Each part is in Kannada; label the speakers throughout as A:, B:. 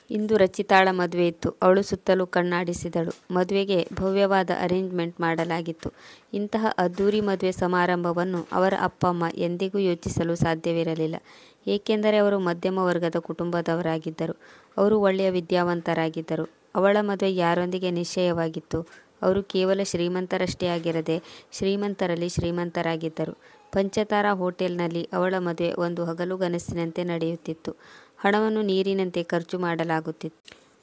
A: ಇಂದು ರಚಿತಾಳ ಮದುವೆ ಇತ್ತು. ಅವಳು ಸುತ್ತಲೂ ಕಣ್ಣಾಡಿಸಿದಳು. ಮದುವೆಗೆ ಭವ್ಯವಾದ ಅರೇಂಜ್ಮೆಂಟ್ ಮಾಡಲಾಗಿತ್ತು. ಇಂತಹ ಅದ್ಧೂರಿ ಮದುವೆ ಸಮಾರಂಭವನ್ನು ಅವರ ಅಪ್ಪ ಅಮ್ಮ ಎಂದಿಗೂ ಯೋಚಿಸಲು ಸಾಧ್ಯವಿರಲಿಲ್ಲ. ಏಕೆಂದರೆ ಅವರು ಮಧ್ಯಮ ವರ್ಗದ ಕುಟುಂಬದವರಾಗಿದ್ದರು. ಅವರು ಒಳ್ಳೆಯ ವಿದ್ಯಾವಂತರಾಗಿದ್ದರು. ಅವಳ ಮದುವೆ ಯಾರೊಂದಿಗೆ ನಿಶ್ಚಯವಾಗಿತ್ತು? ಅವರು ಕೇವಲ ಶ್ರೀಮಂತರಷ್ಟೇ ಆಗಿರದೆ ಶ್ರೀಮಂತರಲ್ಲಿ ಶ್ರೀಮಂತರಾಗಿದ್ದರು. ಪಂಚತಾರಾ ಹೋಟೆಲ್ನಲ್ಲಿ ಅವಳ ಮದುವೆ ಒಂದು ಹಗಲುಗನಸಿನಂತೆ ನಡೆಯುತ್ತಿತ್ತು. ಹಣವನ್ನು ನೀರಿನಂತೆ ಖರ್ಚು ಮಾಡಲಾಗುತ್ತಿತ್ತು.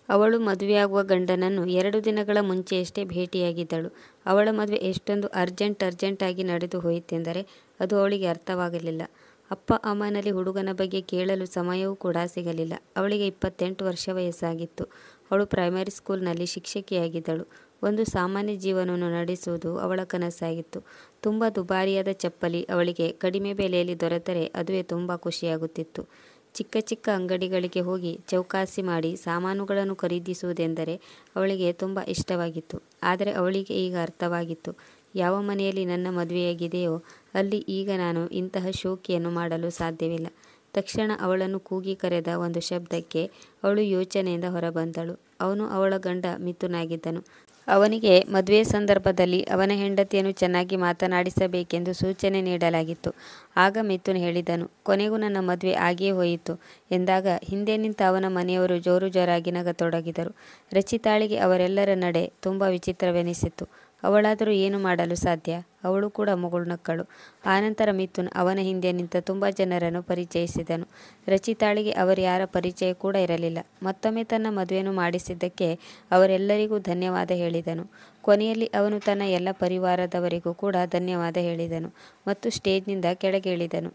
A: ಅವಳು ಮದುವೆಯಾಗುವ ಗಂಡನನ್ನು 2 ದಿನಗಳ ಮುಂಚೆಯಷ್ಟೇ ಭೇಟಿಯಾಗಿದ್ದಳು. ಅವಳ ಮದುವೆ ಎಷ್ಟೊಂದು ಅರ್ಜೆಂಟಾಗಿ ನಡೆದು ಹೋಯಿತೆಂದರೆ ಅದು ಅವಳಿಗೆ ಅರ್ಥವಾಗಲಿಲ್ಲ. ಅಪ್ಪ ಅಮ್ಮನಲ್ಲಿ ಹುಡುಗನ ಬಗ್ಗೆ ಕೇಳಲು ಸಮಯವೂ ಕೂಡ ಸಿಗಲಿಲ್ಲ. ಅವಳಿಗೆ 28 ವರ್ಷ ವಯಸ್ಸಾಗಿತ್ತು. ಅವಳು ಪ್ರೈಮರಿ ಸ್ಕೂಲ್ನಲ್ಲಿ ಶಿಕ್ಷಕಿಯಾಗಿದ್ದಳು. ಒಂದು ಸಾಮಾನ್ಯ ಜೀವನವನ್ನು ನಡೆಸುವುದು ಅವಳ ಕನಸಾಗಿತ್ತು. ತುಂಬ ದುಬಾರಿಯಾದ ಚಪ್ಪಲಿ ಅವಳಿಗೆ ಕಡಿಮೆ ಬೆಲೆಯಲ್ಲಿ ದೊರೆತರೆ ಅದುವೇ ತುಂಬ ಖುಷಿಯಾಗುತ್ತಿತ್ತು. ಚಿಕ್ಕ ಅಂಗಡಿಗಳಿಗೆ ಹೋಗಿ ಚೌಕಾಸಿ ಮಾಡಿ ಸಾಮಾನುಗಳನ್ನು ಖರೀದಿಸುವುದೆಂದರೆ ಅವಳಿಗೆ ತುಂಬ ಇಷ್ಟವಾಗಿತ್ತು. ಆದರೆ ಅವಳಿಗೆ ಈಗ ಅರ್ಥವಾಗಿತ್ತು. ಯಾವ ಮನೆಯಲ್ಲಿ ನನ್ನ ಮದುವೆಯಾಗಿದೆಯೋ ಅಲ್ಲಿ ಈಗ ನಾನು ಇಂತಹ ಶೋಕಿಯನ್ನು ಮಾಡಲು ಸಾಧ್ಯವಿಲ್ಲ. ತಕ್ಷಣ ಅವಳನ್ನು ಕೂಗಿ ಕರೆದ ಒಂದು ಶಬ್ದಕ್ಕೆ ಅವಳು ಯೋಚನೆಯಿಂದ ಹೊರಬಂದಳು. ಅವನು ಅವಳ ಗಂಡ ಮಿಥುನ್ ಆಗಿದ್ದನು. ಅವನಿಗೆ ಮದುವೆಯ ಸಂದರ್ಭದಲ್ಲಿ ಅವನ ಹೆಂಡತಿಯನ್ನು ಚೆನ್ನಾಗಿ ಮಾತನಾಡಿಸಬೇಕೆಂದು ಸೂಚನೆ ನೀಡಲಾಗಿತ್ತು. ಆಗ ಮಿಥುನ್ ಹೇಳಿದನು, ಕೊನೆಗೂ ನನ್ನ ಮದುವೆ ಆಗಿಯೇ ಹೋಯಿತು ಎಂದಾಗ ಹಿಂದೆ ನಿಂತ ಅವನ ಮನೆಯವರು ಜೋರಾಗಿ ನಗತೊಡಗಿದರು. ರಚಿತಾಳಿಗೆ ಅವರೆಲ್ಲರ ನಡೆ ತುಂಬ ವಿಚಿತ್ರವೆನಿಸಿತು. ಅವಳಾದರೂ ಏನು ಮಾಡಲು ಸಾಧ್ಯ? ಅವಳು ಕೂಡ ಮುಗುಳ್ನಕ್ಕಳು. ಆನಂತರ ಮಿಥುನ್ ಅವನ ಹಿಂದೆ ನಿಂತ ತುಂಬ ಜನರನ್ನು ಪರಿಚಯಿಸಿದನು. ರಚಿತಾಳಿಗೆ ಅವರ್ಯಾರ ಪರಿಚಯ ಕೂಡ ಇರಲಿಲ್ಲ. ಮತ್ತೊಮ್ಮೆ ತನ್ನ ಮದುವೆಯನ್ನು ಮಾಡಿಸಿದ್ದಕ್ಕೆ ಅವರೆಲ್ಲರಿಗೂ ಧನ್ಯವಾದ ಹೇಳಿದನು. ಕೊನೆಯಲ್ಲಿ ಅವನು ತನ್ನ ಎಲ್ಲ ಪರಿವಾರದವರಿಗೂ ಕೂಡ ಧನ್ಯವಾದ ಹೇಳಿದನು ಮತ್ತು ಸ್ಟೇಜ್ನಿಂದ ಕೆಳಗೆ ಇಳಿದನು.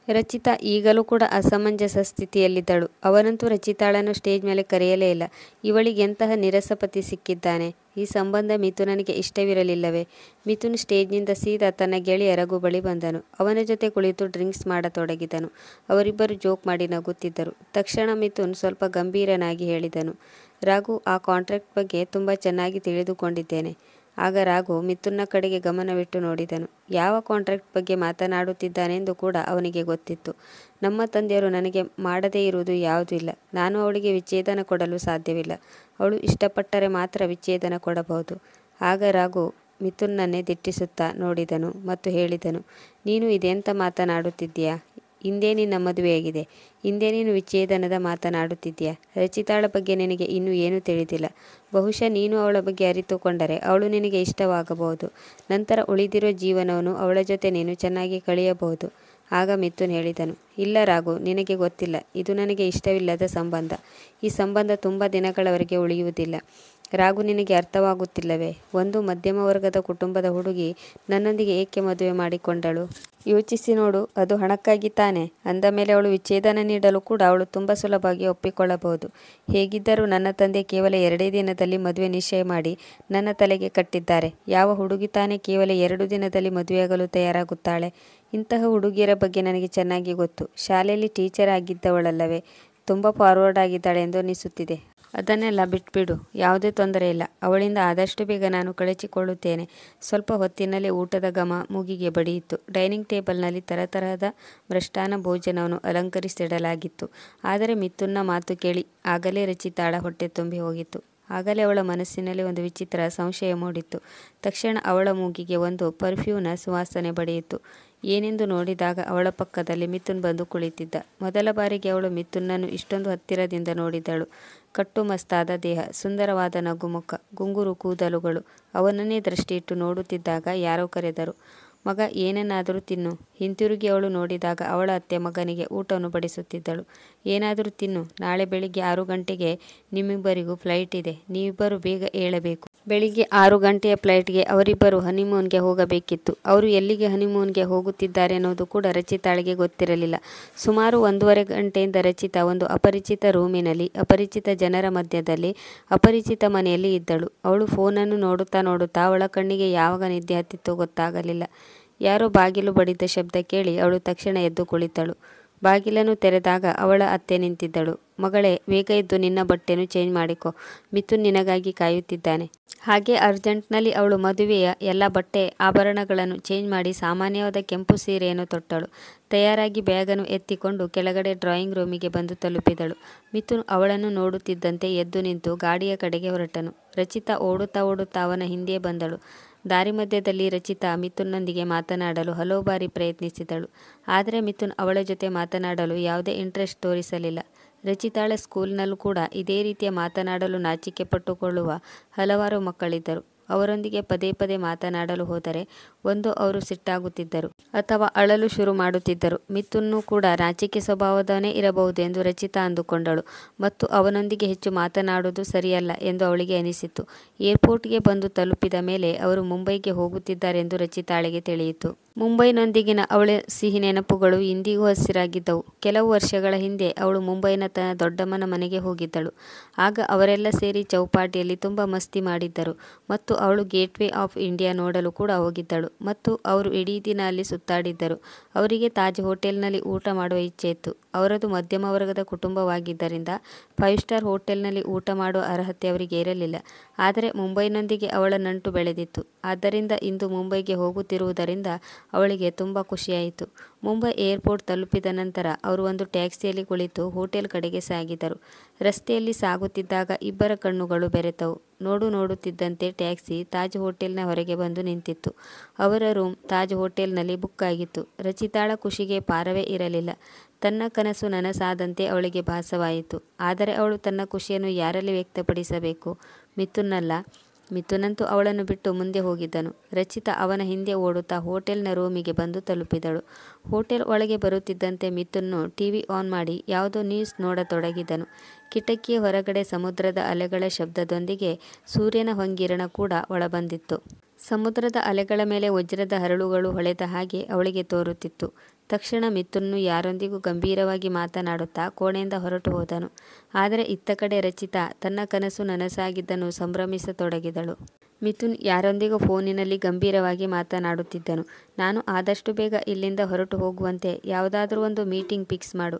A: ರಚಿತಾ ಈಗಲೂ ಕೂಡ ಅಸಮಂಜಸ ಸ್ಥಿತಿಯಲ್ಲಿದ್ದಳು. ಅವನಂತೂ ರಚಿತಾಳನ್ನು ಸ್ಟೇಜ್ ಮೇಲೆ ಕರೆಯಲೇ ಇಲ್ಲ. ಇವಳಿಗೆಂತಹ ನಿರಸಪತಿ ಸಿಕ್ಕಿದ್ದಾನೆ. ಈ ಸಂಬಂಧ ಮಿಥುನನಿಗೆ ಇಷ್ಟವಿರಲಿಲ್ಲವೇ? ಮಿಥುನ್ ಸ್ಟೇಜ್ನಿಂದ ಸೀದಾ ತನ್ನ ಗೆಳೆಯ ರಘು ಬಳಿ ಬಂದನು. ಅವನ ಜೊತೆ ಕುಳಿತು ಡ್ರಿಂಕ್ಸ್ ಮಾಡತೊಡಗಿದನು. ಅವರಿಬ್ಬರು ಜೋಕ್ ಮಾಡಿ ನಗುತ್ತಿದ್ದರು. ತಕ್ಷಣ ಮಿಥುನ್ ಸ್ವಲ್ಪ ಗಂಭೀರನಾಗಿ ಹೇಳಿದನು, ರಘು, ಆ ಕಾಂಟ್ರಾಕ್ಟ್ ಬಗ್ಗೆ ತುಂಬ ಚೆನ್ನಾಗಿ ತಿಳಿದುಕೊಂಡಿದ್ದೇನೆ. ಆಗ ರಾಘು ಮಿಥುನ್ನ ಕಡೆಗೆ ಗಮನವಿಟ್ಟು ನೋಡಿದನು. ಯಾವ ಕಾಂಟ್ರಾಕ್ಟ್ ಬಗ್ಗೆ ಮಾತನಾಡುತ್ತಿದ್ದಾನೆಂದು ಕೂಡ ಅವನಿಗೆ ಗೊತ್ತಿತ್ತು. ನಮ್ಮ ತಂದೆಯವರು ನನಗೆ ಮಾಡದೇ ಇರುವುದು ಯಾವುದೂ ಇಲ್ಲ. ನಾನು ಅವಳಿಗೆ ವಿಚ್ಛೇದನ ಕೊಡಲು ಸಾಧ್ಯವಿಲ್ಲ. ಅವಳು ಇಷ್ಟಪಟ್ಟರೆ ಮಾತ್ರ ವಿಚ್ಛೇದನ ಕೊಡಬಹುದು. ಆಗ ರಾಘು ಮಿಥುನ್ನನ್ನೇ ದಿಟ್ಟಿಸುತ್ತಾ ನೋಡಿದನು ಮತ್ತು ಹೇಳಿದನು, ನೀನು ಇದೆಂತ ಮಾತನಾಡುತ್ತಿದ್ದೀಯಾ? ಹಿಂದೆ ನಿನ್ನ ಮದುವೆಯಾಗಿದೆ. ಹಿಂದೆ ನೀನು ವಿಚ್ಛೇದನದ ಮಾತನಾಡುತ್ತಿದ್ದೀಯಾ? ರಚಿತಾಳ ಬಗ್ಗೆ ನಿನಗೆ ಇನ್ನೂ ಏನೂ ತಿಳಿದಿಲ್ಲ. ಬಹುಶಃ ನೀನು ಅವಳ ಬಗ್ಗೆ ಅರಿತುಕೊಂಡರೆ ಅವಳು ನಿನಗೆ ಇಷ್ಟವಾಗಬಹುದು. ನಂತರ ಉಳಿದಿರೋ ಜೀವನವನ್ನು ಅವಳ ಜೊತೆ ನೀನು ಚೆನ್ನಾಗಿ ಕಳೆಯಬಹುದು. ಆಗ ಮಿಥುನ್ ಹೇಳಿದನು, ಇಲ್ಲ ರಾಘು, ನಿನಗೆ ಗೊತ್ತಿಲ್ಲ. ಇದು ನನಗೆ ಇಷ್ಟವಿಲ್ಲದ ಸಂಬಂಧ. ಈ ಸಂಬಂಧ ತುಂಬ ದಿನಗಳವರೆಗೆ ಉಳಿಯುವುದಿಲ್ಲ. ರಾಘು, ನಿನಗೆ ಅರ್ಥವಾಗುತ್ತಿಲ್ಲವೇ? ಒಂದು ಮಧ್ಯಮ ವರ್ಗದ ಕುಟುಂಬದ ಹುಡುಗಿ ನನ್ನೊಂದಿಗೆ ಏಕೆ ಮದುವೆ ಮಾಡಿಕೊಂಡಳು? ಯೋಚಿಸಿ ನೋಡು, ಅದು ಹಣಕ್ಕಾಗಿ ತಾನೆ. ಅಂದ ಮೇಲೆ ಅವಳು ವಿಚ್ಛೇದನ ನೀಡಲು ಕೂಡ ಅವಳು ತುಂಬ ಸುಲಭವಾಗಿ ಒಪ್ಪಿಕೊಳ್ಳಬಹುದು. ಹೇಗಿದ್ದರೂ ನನ್ನ ತಂದೆ ಕೇವಲ 2 ದಿನದಲ್ಲಿ ಮದುವೆ ನಿಶ್ಚಯ ಮಾಡಿ ನನ್ನ ತಲೆಗೆ ಕಟ್ಟಿದ್ದಾರೆ. ಯಾವ ಹುಡುಗಿ ತಾನೇ ಕೇವಲ 2 ದಿನದಲ್ಲಿ ಮದುವೆಯಾಗಲು ತಯಾರಾಗುತ್ತಾಳೆ? ಇಂತಹ ಹುಡುಗಿಯರ ಬಗ್ಗೆ ನನಗೆ ಚೆನ್ನಾಗಿ ಗೊತ್ತು. ಶಾಲೆಯಲ್ಲಿ ಟೀಚರ್ ಆಗಿದ್ದವಳಲ್ಲವೇ? ತುಂಬ ಫಾರ್ವರ್ಡ್ ಆಗಿದ್ದಾಳೆ ಎಂದು ಅನಿಸುತ್ತಿದೆ. ಅದನ್ನೆಲ್ಲ ಬಿಟ್ಬಿಡು, ಯಾವುದೇ ತೊಂದರೆ ಇಲ್ಲ. ಅವಳಿಂದ ಆದಷ್ಟು ಬೇಗ ನಾನು ಕಳಚಿಕೊಳ್ಳುತ್ತೇನೆ. ಸ್ವಲ್ಪ ಹೊತ್ತಿನಲ್ಲಿ ಊಟದ ಘಮ ಮೂಗಿಗೆ ಬಡಿಯಿತು. ಡೈನಿಂಗ್ ಟೇಬಲ್ನಲ್ಲಿ ತರತರಹದ ಮೃಷ್ಟಾನ್ನ ಭೋಜನವನ್ನು ಅಲಂಕರಿಸಿಡಲಾಗಿತ್ತು. ಆದರೆ ಮಿಥುನ್ನ ಮಾತು ಕೇಳಿ ಆಗಲೇ ರಚಿತಾಳ ಹೊಟ್ಟೆ ತುಂಬಿ ಹೋಗಿತ್ತು. ಆಗಲೇ ಅವಳ ಮನಸ್ಸಿನಲ್ಲಿ ಒಂದು ವಿಚಿತ್ರ ಸಂಶಯ ಮೂಡಿತ್ತು. ತಕ್ಷಣ ಅವಳ ಮೂಗಿಗೆ ಒಂದು ಪರ್ಫ್ಯೂಮ್ನ ಸುವಾಸನೆ ಬಡಿಯಿತು. ಏನೆಂದು ನೋಡಿದಾಗ ಅವಳ ಪಕ್ಕದಲ್ಲಿ ಮಿಥುನ್ ಬಂದು ಕುಳಿತಿದ್ದ. ಮೊದಲ ಬಾರಿಗೆ ಅವಳು ಮಿಥುನ್ನನ್ನು ಇಷ್ಟೊಂದು ಹತ್ತಿರದಿಂದ ನೋಡಿದಳು. ಕಟ್ಟುಮಸ್ತಾದ ದೇಹ, ಸುಂದರವಾದ ನಗುಮುಖ, ಗುಂಗುರು ಕೂದಲುಗಳು. ಅವನನ್ನೇ ದೃಷ್ಟಿಯಿಟ್ಟು ನೋಡುತ್ತಿದ್ದಾಗ ಯಾರೋ ಕರೆದರು, ಮಗ, ಏನನ್ನಾದರೂ ತಿನ್ನು. ಹಿಂತಿರುಗಿ ಅವಳು ನೋಡಿದಾಗ ಅವಳ ಅತ್ತೆ ಮಗನಿಗೆ ಊಟವನ್ನು ಬಡಿಸುತ್ತಿದ್ದಳು. ಏನಾದರೂ ತಿನ್ನು, ನಾಳೆ ಬೆಳಿಗ್ಗೆ 6 ಗಂಟೆಗೆ ನಿಮ್ಮಿಬ್ಬರಿಗೂ ಫ್ಲೈಟ್ ಇದೆ. ನೀವಿಬ್ಬರು ಬೇಗ ಏಳಬೇಕು. ಬೆಳಿಗ್ಗೆ 6 ಗಂಟೆಯ ಫ್ಲೈಟ್ಗೆ ಅವರಿಬ್ಬರು ಹನಿಮೂನ್ಗೆ ಹೋಗಬೇಕಿತ್ತು. ಅವರು ಎಲ್ಲಿಗೆ ಹನಿಮೂನ್ಗೆ ಹೋಗುತ್ತಿದ್ದಾರೆ ಅನ್ನೋದು ಕೂಡ ರಚಿತಾಳಿಗೆ ಗೊತ್ತಿರಲಿಲ್ಲ. ಸುಮಾರು 1.5 ಗಂಟೆಯಿಂದ ರಚಿತಾ ಒಂದು ಅಪರಿಚಿತ ರೂಮಿನಲ್ಲಿ, ಅಪರಿಚಿತ ಜನರ ಮಧ್ಯದಲ್ಲಿ, ಅಪರಿಚಿತ ಮನೆಯಲ್ಲಿ ಇದ್ದಳು. ಅವಳು ಫೋನನ್ನು ನೋಡುತ್ತಾ ಅವಳ ಕಣ್ಣಿಗೆ ಯಾವಾಗ ನಿದ್ದೆ ಹತ್ತಿತ್ತೋ ಗೊತ್ತಾಗಲಿಲ್ಲ. ಯಾರೋ ಬಾಗಿಲು ಬಡಿದ ಶಬ್ದ ಕೇಳಿ ಅವಳು ತಕ್ಷಣ ಎದ್ದು ಕುಳಿತಳು. ಬಾಗಿಲನ್ನು ತೆರೆದಾಗ ಅವಳ ಅತ್ತೆ ನಿಂತಿದ್ದಳು. ಮಗಳೇ, ಬೇಗ ಎದ್ದು ನಿನ್ನ ಬಟ್ಟೆನು ಚೇಂಜ್ ಮಾಡಿಕೊ, ಮಿಥುನ್ ನಿನಗಾಗಿ ಕಾಯುತ್ತಿದ್ದಾನೆ. ಹಾಗೆ ಅರ್ಜೆಂಟ್ನಲ್ಲಿ ಅವಳು ಮದುವೆಯ ಎಲ್ಲ ಬಟ್ಟೆ ಆಭರಣಗಳನ್ನು ಚೇಂಜ್ ಮಾಡಿ ಸಾಮಾನ್ಯವಾದ ಕೆಂಪು ಸೀರೆಯನ್ನು ತೊಟ್ಟಳು. ತಯಾರಾಗಿ ಬ್ಯಾಗನ್ನು ಎತ್ತಿಕೊಂಡು ಕೆಳಗಡೆ ಡ್ರಾಯಿಂಗ್ ರೂಮಿಗೆ ಬಂದು ತಲುಪಿದಳು. ಮಿಥುನ್ ಅವಳನ್ನು ನೋಡುತ್ತಿದ್ದಂತೆ ಎದ್ದು ನಿಂತು ಗಾಡಿಯ ಕಡೆಗೆ ಹೊರಟನು. ರಚಿತಾ ಓಡುತ್ತಾ ಓಡುತ್ತಾ ಅವನ ಹಿಂದೆ ಬಂದಳು. ದಾರಿ ಮಧ್ಯದಲ್ಲಿ ರಚಿತಾ ಮಿಥುನ್ನೊಂದಿಗೆ ಮಾತನಾಡಲು ಹಲವು ಬಾರಿ ಪ್ರಯತ್ನಿಸಿದಳು. ಆದರೆ ಮಿಥುನ್ ಅವಳ ಜೊತೆ ಮಾತನಾಡಲು ಯಾವುದೇ ಇಂಟ್ರೆಸ್ಟ್ ತೋರಿಸಲಿಲ್ಲ. ರಚಿತಾಳ ಸ್ಕೂಲ್ನಲ್ಲೂ ಕೂಡ ಇದೇ ರೀತಿಯ ಮಾತನಾಡಲು ನಾಚಿಕೆ ಪಟ್ಟುಕೊಳ್ಳುವ ಹಲವಾರು ಮಕ್ಕಳಿದ್ದರು. ಅವರೊಂದಿಗೆ ಪದೇ ಪದೇ ಮಾತನಾಡಲು ಹೋದರೆ ಒಂದು ಅವರು ಸಿಟ್ಟಾಗುತ್ತಿದ್ದರು ಅಥವಾ ಅಳಲು ಶುರು ಮಾಡುತ್ತಿದ್ದರು. ಮಿಥುನ್ನು ಕೂಡ ನಾಚಿಕೆ ಸ್ವಭಾವದವನೇ ಇರಬಹುದು ಎಂದು ರಚಿತಾ ಅಂದುಕೊಂಡಳು ಮತ್ತು ಅವನೊಂದಿಗೆ ಹೆಚ್ಚು ಮಾತನಾಡುವುದು ಸರಿಯಲ್ಲ ಎಂದು ಅವಳಿಗೆ ಅನಿಸಿತು. ಏರ್ಪೋರ್ಟ್ಗೆ ಬಂದು ತಲುಪಿದ ಮೇಲೆ ಅವರು ಮುಂಬೈಗೆ ಹೋಗುತ್ತಿದ್ದಾರೆಂದು ರಚಿತಾಳಿಗೆ ತಿಳಿಯಿತು. ಮುಂಬೈನೊಂದಿಗಿನ ಅವಳ ಸಿಹಿ ನೆನಪುಗಳು ಇಂದಿಗೂ ಹಸಿರಾಗಿದ್ದವು. ಕೆಲವು ವರ್ಷಗಳ ಹಿಂದೆ ಅವಳು ಮುಂಬೈನ ತನ್ನ ದೊಡ್ಡಮ್ಮನ ಮನೆಗೆ ಹೋಗಿದ್ದಳು. ಆಗ ಅವರೆಲ್ಲ ಸೇರಿ ಚೌಪಾಟಿಯಲ್ಲಿ ತುಂಬ ಮಸ್ತಿ ಮಾಡಿದ್ದರು ಮತ್ತು ಅವಳು ಗೇಟ್ವೇ ಆಫ್ ಇಂಡಿಯಾ ನೋಡಲು ಕೂಡ ಹೋಗಿದ್ದಳು ಮತ್ತು ಅವರು ಇಡೀ ದಿನ ಅಲ್ಲಿ ಸುತ್ತಾಡಿದ್ದರು. ಅವರಿಗೆ ತಾಜ್ ಹೋಟೆಲ್ನಲ್ಲಿ ಊಟ ಮಾಡುವ ಇಚ್ಛೆ ಇತ್ತು. ಅವರದು ಮಧ್ಯಮ ವರ್ಗದ ಕುಟುಂಬವಾಗಿದ್ದರಿಂದ 5 ಸ್ಟಾರ್ ಹೋಟೆಲ್ನಲ್ಲಿ ಊಟ ಮಾಡುವ ಅರ್ಹತೆ ಅವರಿಗೆ ಇರಲಿಲ್ಲ. ಆದರೆ ಮುಂಬೈನೊಂದಿಗೆ ಅವಳ ನಂಟು ಬೆಳೆದಿತ್ತು. ಆದ್ದರಿಂದ ಇಂದು ಮುಂಬೈಗೆ ಹೋಗುತ್ತಿರುವುದರಿಂದ ಅವಳಿಗೆ ತುಂಬ ಖುಷಿಯಾಯಿತು. ಮುಂಬೈ ಏರ್ಪೋರ್ಟ್ ತಲುಪಿದ ನಂತರ ಅವರು ಒಂದು ಟ್ಯಾಕ್ಸಿಯಲ್ಲಿ ಕುಳಿತು ಹೋಟೆಲ್ ಕಡೆಗೆ ಸಾಗಿದರು. ರಸ್ತೆಯಲ್ಲಿ ಸಾಗುತ್ತಿದ್ದಾಗ ಇಬ್ಬರ ಕಣ್ಣುಗಳು ಬೆರೆತವು. ನೋಡುತ್ತಿದ್ದಂತೆ ಟ್ಯಾಕ್ಸಿ ತಾಜ್ ಹೋಟೆಲ್ನ ಹೊರಗೆ ಬಂದು ನಿಂತಿತ್ತು. ಅವರ ರೂಮ್ ತಾಜ್ ಹೋಟೆಲ್ನಲ್ಲಿ ಬುಕ್ ಆಗಿತ್ತು. ರಚಿತಾಳ ಖುಷಿಗೆ ಪಾರವೇ ಇರಲಿಲ್ಲ. ತನ್ನ ಕನಸು ನನಸಾದಂತೆ ಅವಳಿಗೆ ಭಾಸವಾಯಿತು. ಆದರೆ ಅವಳು ತನ್ನ ಖುಷಿಯನ್ನು ಯಾರಲ್ಲಿ ವ್ಯಕ್ತಪಡಿಸಬೇಕು? ಮಿಥುನ್ನಲ್ಲ. ಮಿಥುನಂತೂ ಅವಳನ್ನು ಬಿಟ್ಟು ಮುಂದೆ ಹೋಗಿದ್ದನು. ರಚಿತಾ ಅವನ ಹಿಂದೆ ಓಡುತ್ತಾ ಹೋಟೆಲ್ನ ರೂಮಿಗೆ ಬಂದು ತಲುಪಿದಳು. ಹೋಟೆಲ್ ಒಳಗೆ ಬರುತ್ತಿದ್ದಂತೆ ಮಿಥುನ್ನು ಟಿವಿ ಆನ್ ಮಾಡಿ ಯಾವುದೋ ನ್ಯೂಸ್ ನೋಡತೊಡಗಿದನು. ಕಿಟಕಿಯ ಹೊರಗಡೆ ಸಮುದ್ರದ ಅಲೆಗಳ ಶಬ್ದದೊಂದಿಗೆ ಸೂರ್ಯನ ಹೊಂಗಿರಣ ಕೂಡ ಒಳಬಂದಿತ್ತು. ಸಮುದ್ರದ ಅಲೆಗಳ ಮೇಲೆ ವಜ್ರದ ಹರಳುಗಳು ಹೊಳೆದ ಹಾಗೆ ಅವಳಿಗೆ ತೋರುತ್ತಿತ್ತು. ತಕ್ಷಣ ಮಿಥುನ್ನು ಯಾರೊಂದಿಗೂ ಗಂಭೀರವಾಗಿ ಮಾತನಾಡುತ್ತಾ ಕೋಣೆಯಿಂದ ಹೊರಟು ಹೋದನು. ಆದರೆ ಇತ್ತ ಕಡೆ ರಚಿತಾ ತನ್ನ ಕನಸು ನನಸಾಗಿದ್ದನ್ನು ಸಂಭ್ರಮಿಸತೊಡಗಿದಳು. ಮಿಥುನ್ ಯಾರೊಂದಿಗೂ ಫೋನಿನಲ್ಲಿ ಗಂಭೀರವಾಗಿ ಮಾತನಾಡುತ್ತಿದ್ದನು. ನಾನು ಆದಷ್ಟು ಬೇಗ ಇಲ್ಲಿಂದ ಹೊರಟು ಹೋಗುವಂತೆ ಯಾವುದಾದ್ರೂ ಒಂದು ಮೀಟಿಂಗ್ ಫಿಕ್ಸ್ ಮಾಡು.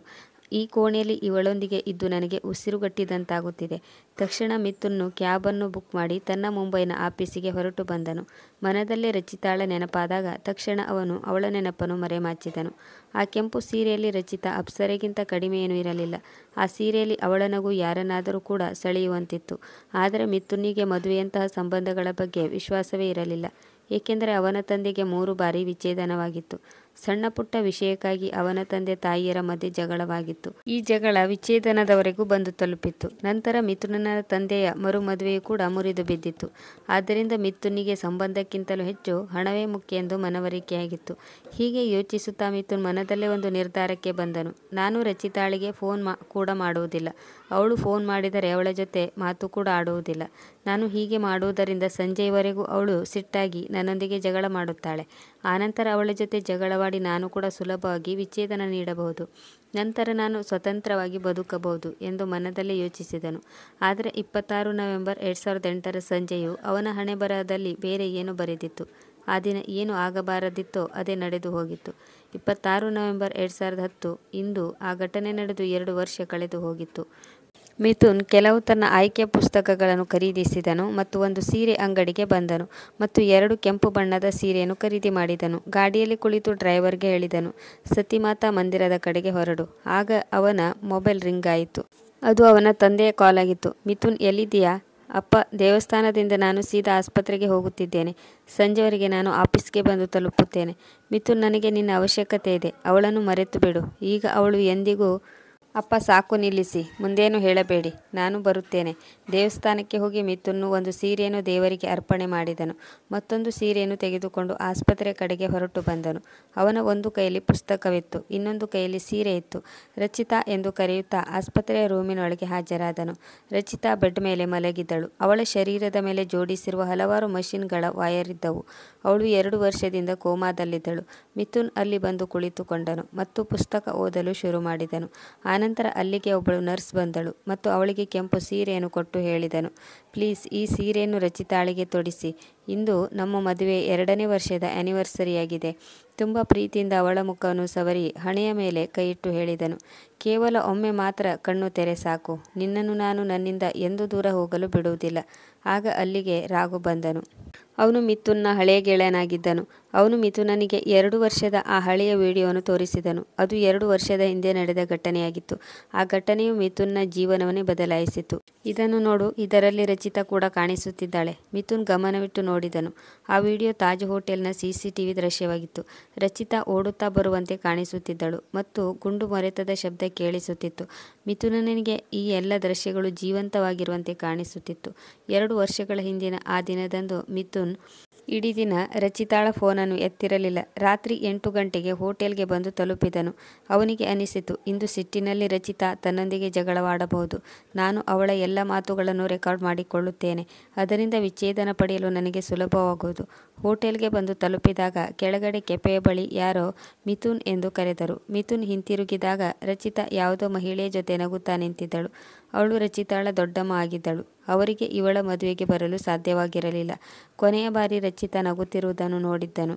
A: ಈ ಕೋಣೆಯಲ್ಲಿ ಇವಳೊಂದಿಗೆ ಇದ್ದು ನನಗೆ ಉಸಿರುಗಟ್ಟಿದಂತಾಗುತ್ತಿದೆ. ತಕ್ಷಣ ಮಿಥುನ್ನು ಕ್ಯಾಬನ್ನು ಬುಕ್ ಮಾಡಿ ತನ್ನ ಮುಂಬೈನ ಆಫೀಸಿಗೆ ಹೊರಟು ಬಂದನು. ಮನದಲ್ಲೇ ರಚಿತಾಳ ನೆನಪಾದಾಗ ತಕ್ಷಣ ಅವನು ಅವಳ ನೆನಪನ್ನು ಮರೆಮಾಚಿದನು. ಆ ಕೆಂಪು ಸೀರೆಯಲ್ಲಿ ರಚಿತಾ ಅಪ್ಸರೆಗಿಂತ ಕಡಿಮೆಯೇನೂ ಇರಲಿಲ್ಲ. ಆ ಸೀರೆಯಲ್ಲಿ ಅವಳ ನಗು ಯಾರನ್ನಾದರೂ ಕೂಡ ಸೆಳೆಯುವಂತಿತ್ತು. ಆದರೆ ಮಿಥುನ್ನಿಗೆ ಮದುವೆಯಂತಹ ಸಂಬಂಧಗಳ ಬಗ್ಗೆ ವಿಶ್ವಾಸವೇ ಇರಲಿಲ್ಲ. ಏಕೆಂದರೆ ಅವನ ತಂದೆಗೆ 3 ಬಾರಿ ವಿಚ್ಛೇದನವಾಗಿತ್ತು. ಸಣ್ಣ ಪುಟ್ಟ ವಿಷಯಕ್ಕಾಗಿ ಅವನ ತಂದೆ ತಾಯಿಯರ ಮಧ್ಯೆ ಜಗಳವಾಗಿತ್ತು. ಈ ಜಗಳ ವಿಚ್ಛೇದನದವರೆಗೂ ಬಂದು ತಲುಪಿತ್ತು. ನಂತರ ಮಿಥುನನ ತಂದೆಯ ಮರು ಮದುವೆಯೂ ಕೂಡ ಮುರಿದು ಬಿದ್ದಿತ್ತು. ಆದ್ದರಿಂದ ಮಿಥುನ್ನಿಗೆ ಸಂಬಂಧಕ್ಕಿಂತಲೂ ಹೆಚ್ಚು ಹಣವೇ ಮುಖ್ಯ ಎಂದು ಮನವರಿಕೆಯಾಗಿತ್ತು. ಹೀಗೆ ಯೋಚಿಸುತ್ತಾ ಮಿಥುನ್ ಮನದಲ್ಲೇ ಒಂದು ನಿರ್ಧಾರಕ್ಕೆ ಬಂದನು. ನಾನು ರಚಿತಾಳಿಗೆ ಫೋನ್ ಕೂಡ ಮಾಡುವುದಿಲ್ಲ. ಅವಳು ಫೋನ್ ಮಾಡಿದರೆ ಅವಳ ಜೊತೆ ಮಾತು ಕೂಡ ಆಡುವುದಿಲ್ಲ. ನಾನು ಹೀಗೆ ಮಾಡುವುದರಿಂದ ಸಂಜೆಯವರೆಗೂ ಅವಳು ಸಿಟ್ಟಾಗಿ ನನ್ನೊಂದಿಗೆ ಜಗಳ ಮಾಡುತ್ತಾಳೆ. ಆನಂತರ ಅವಳ ಜೊತೆ ಜಗಳವಾಡಿ ನಾನು ಕೂಡ ಸುಲಭವಾಗಿ ವಿಚ್ಛೇದನ ನೀಡಬಹುದು. ನಂತರ ನಾನು ಸ್ವತಂತ್ರವಾಗಿ ಬದುಕಬಹುದು ಎಂದು ಮನದಲ್ಲಿ ಯೋಚಿಸಿದನು. ಆದರೆ 26 ನವೆಂಬರ್ 2008 ಸಂಜೆಯು ಅವನ ಹಣೆಬರಹದಲ್ಲಿ ಬೇರೆ ಏನು ಬರೆದಿತ್ತು. ಆ ದಿನ ಏನು ಆಗಬಾರದಿತ್ತೋ ಅದೇ ನಡೆದು ಹೋಗಿತ್ತು. 26 ನವೆಂಬರ್ 2010 ಇಂದು ಆ ಘಟನೆ ನಡೆದು 2 ವರ್ಷ ಕಳೆದು ಹೋಗಿತ್ತು. ಮಿಥುನ್ ಕೆಲವು ತನ್ನ ಆಯ್ಕೆಯ ಪುಸ್ತಕಗಳನ್ನು ಖರೀದಿಸಿದನು ಮತ್ತು ಒಂದು ಸೀರೆ ಅಂಗಡಿಗೆ ಬಂದನು ಮತ್ತು 2 ಕೆಂಪು ಬಣ್ಣದ ಸೀರೆಯನ್ನು ಖರೀದಿ ಮಾಡಿದನು. ಗಾಡಿಯಲ್ಲಿ ಕುಳಿತು ಡ್ರೈವರ್ಗೆ ಹೇಳಿದನು, ಸತಿಮಾತಾ ಮಂದಿರದ ಕಡೆಗೆ ಹೊರಡು. ಆಗ ಅವನ ಮೊಬೈಲ್ ರಿಂಗ್ ಆಯಿತು. ಅದು ಅವನ ತಂದೆಯ ಕಾಲ್ ಆಗಿತ್ತು. ಮಿಥುನ್, ಎಲ್ಲಿದ್ದೀಯಾ? ಅಪ್ಪ, ದೇವಸ್ಥಾನದಿಂದ ನಾನು ಸೀದಾ ಆಸ್ಪತ್ರೆಗೆ ಹೋಗುತ್ತಿದ್ದೇನೆ. ಸಂಜೆವರೆಗೆ ನಾನು ಆಫೀಸ್ಗೆ ಬಂದು ತಲುಪುತ್ತೇನೆ. ಮಿಥುನ್, ನನಗೆ ನಿನ್ನ ಅವಶ್ಯಕತೆ ಇದೆ. ಅವಳನ್ನು ಮರೆತು ಬಿಡು. ಈಗ ಅವಳು ಎಂದಿಗೂ ಅಪ್ಪ, ಸಾಕು ನಿಲ್ಲಿಸಿ. ಮುಂದೇನು ಹೇಳಬೇಡಿ. ನಾನು ಬರುತ್ತೇನೆ. ದೇವಸ್ಥಾನಕ್ಕೆ ಹೋಗಿ ಮಿಥುನ್ನು ಒಂದು ಸೀರೆಯನ್ನು ದೇವರಿಗೆ ಅರ್ಪಣೆ ಮಾಡಿದನು. ಮತ್ತೊಂದು ಸೀರೆಯನ್ನು ತೆಗೆದುಕೊಂಡು ಆಸ್ಪತ್ರೆ ಕಡೆಗೆ ಹೊರಟು ಬಂದನು. ಅವನ ಒಂದು ಕೈಯಲ್ಲಿ ಪುಸ್ತಕವಿತ್ತು, ಇನ್ನೊಂದು ಕೈಯಲ್ಲಿ ಸೀರೆ ಇತ್ತು. ರಚಿತಾ ಎಂದು ಕರೆಯುತ್ತಾ ಆಸ್ಪತ್ರೆಯ ರೂಮಿನೊಳಗೆ ಹಾಜರಾದನು. ರಚಿತಾ ಬೆಡ್ ಮೇಲೆ ಮಲಗಿದ್ದಳು. ಅವಳ ಶರೀರದ ಮೇಲೆ ಜೋಡಿಸಿರುವ ಹಲವಾರು ಮಷಿನ್ಗಳ ವಯರ್ ಇದ್ದವು. ಅವಳು 2 ವರ್ಷದಿಂದ ಕೋಮಾದಲ್ಲಿದ್ದಳು. ಮಿಥುನ್ ಅಲ್ಲಿ ಬಂದು ಕುಳಿತುಕೊಂಡನು ಮತ್ತು ಪುಸ್ತಕ ಓದಲು ಶುರು ಮಾಡಿದನು. ಆನಂತರ ಅಲ್ಲಿಗೆ ಒಬ್ಬಳು ನರ್ಸ್ ಬಂದಳು ಮತ್ತು ಅವಳಿಗೆ ಕೆಂಪು ಸೀರೆಯನ್ನು ಕೊಟ್ಟು ಹೇಳಿದನು, ಪ್ಲೀಸ್ ಈ ಸೀರೆಯನ್ನು ರಚಿತಾಳಿಗೆ ತೊಡಿಸಿ. ಇಂದು ನಮ್ಮ ಮದುವೆ 2ನೇ ವರ್ಷದ ಆ್ಯನಿವರ್ಸರಿಯಾಗಿದೆ. ತುಂಬ ಪ್ರೀತಿಯಿಂದ ಅವಳ ಮುಖವನ್ನು ಸವರಿ ಹಣೆಯ ಮೇಲೆ ಕೈಯಿಟ್ಟು ಹೇಳಿದನು. ಕೇವಲ ಒಮ್ಮೆ ಮಾತ್ರ ಕಣ್ಣು ತೆರೆ ಸಾಕು. ನಿನ್ನನ್ನು ನಾನು ನನ್ನಿಂದ ಎಂದೂ ದೂರ ಹೋಗಲು ಬಿಡುವುದಿಲ್ಲ. ಆಗ ಅಲ್ಲಿಗೆ ರಾಘು ಬಂದನು. ಅವನು ಮಿಥುನ್ನ ಹಳೆಯ ಗೆಳೆಯನಾಗಿದ್ದನು. ಅವನು ಮಿಥುನನಿಗೆ 2 ವರ್ಷದ ಆ ಹಳೆಯ ವಿಡಿಯೋವನ್ನು ತೋರಿಸಿದನು. ಅದು 2 ವರ್ಷದ ಹಿಂದೆ ನಡೆದ ಘಟನೆಯಾಗಿತ್ತು. ಆ ಘಟನೆಯು ಮಿಥುನ್ನ ಜೀವನವನ್ನೇ ಬದಲಾಯಿಸಿತು. ಇದನ್ನು ನೋಡು, ಇದರಲ್ಲಿ ರಚಿತಾ ಕೂಡ ಕಾಣಿಸುತ್ತಿದ್ದಾಳೆ. ಮಿಥುನ್ ಗಮನವಿಟ್ಟು ನೋಡಿದನು. ಆ ವಿಡಿಯೋ ತಾಜ್ ಹೋಟೆಲ್ನ CCTV ದೃಶ್ಯವಾಗಿತ್ತು. ರಚಿತಾ ಓಡುತ್ತಾ ಬರುವಂತೆ ಕಾಣಿಸುತ್ತಿದ್ದಳು ಮತ್ತು ಗುಂಡು ಮೊರೆತದ ಶಬ್ದ ಕೇಳಿಸುತ್ತಿತ್ತು. ಮಿಥುನನಿಗೆ ಈ ಎಲ್ಲ ದೃಶ್ಯಗಳು ಜೀವಂತವಾಗಿರುವಂತೆ ಕಾಣಿಸುತ್ತಿತ್ತು. 2 ವರ್ಷಗಳ ಹಿಂದಿನ ಆ ದಿನದಂದು ಮಿಥುನ್ ಇಡೀ ದಿನ ರಚಿತಾಳ ಫೋನನ್ನು ಎತ್ತಿರಲಿಲ್ಲ. ರಾತ್ರಿ 8 ಗಂಟೆಗೆ ಹೋಟೆಲ್ಗೆ ಬಂದು ತಲುಪಿದನು. ಅವನಿಗೆ ಅನಿಸಿತು, ಇಂದು ಸಿಟ್ಟಿನಲ್ಲಿ ರಚಿತಾ ತನ್ನೊಂದಿಗೆ ಜಗಳವಾಡಬಹುದು. ನಾನು ಅವಳ ಎಲ್ಲ ಮಾತುಗಳನ್ನು ರೆಕಾರ್ಡ್ ಮಾಡಿಕೊಳ್ಳುತ್ತೇನೆ. ಅದರಿಂದ ವಿಚ್ಛೇದನ ಪಡೆಯಲು ನನಗೆ ಸುಲಭವಾಗುವುದು. ಹೋಟೆಲ್ಗೆ ಬಂದು ತಲುಪಿದಾಗ ಕೆಳಗಡೆ ಕೆಫೆಯ ಬಳಿ ಯಾರೋ ಮಿಥುನ್ ಎಂದು ಕರೆದರು. ಮಿಥುನ್ ಹಿಂತಿರುಗಿದಾಗ ರಚಿತಾ ಯಾವುದೋ ಮಹಿಳೆಯ ಜೊತೆ ನಗುತ್ತಾ ನಿಂತಿದ್ದಳು. ಅವಳು ರಚಿತಾಳ ದೊಡ್ಡಮ್ಮ ಆಗಿದ್ದಳು. ಅವರಿಗೆ ಇವಳ ಮದುವೆಗೆ ಬರಲು ಸಾಧ್ಯವಾಗಿರಲಿಲ್ಲ. ಕೊನೆಯ ಬಾರಿ ರಚಿತಾ ನಗುತ್ತಿರುವುದನ್ನು ನೋಡಿದ್ದನು.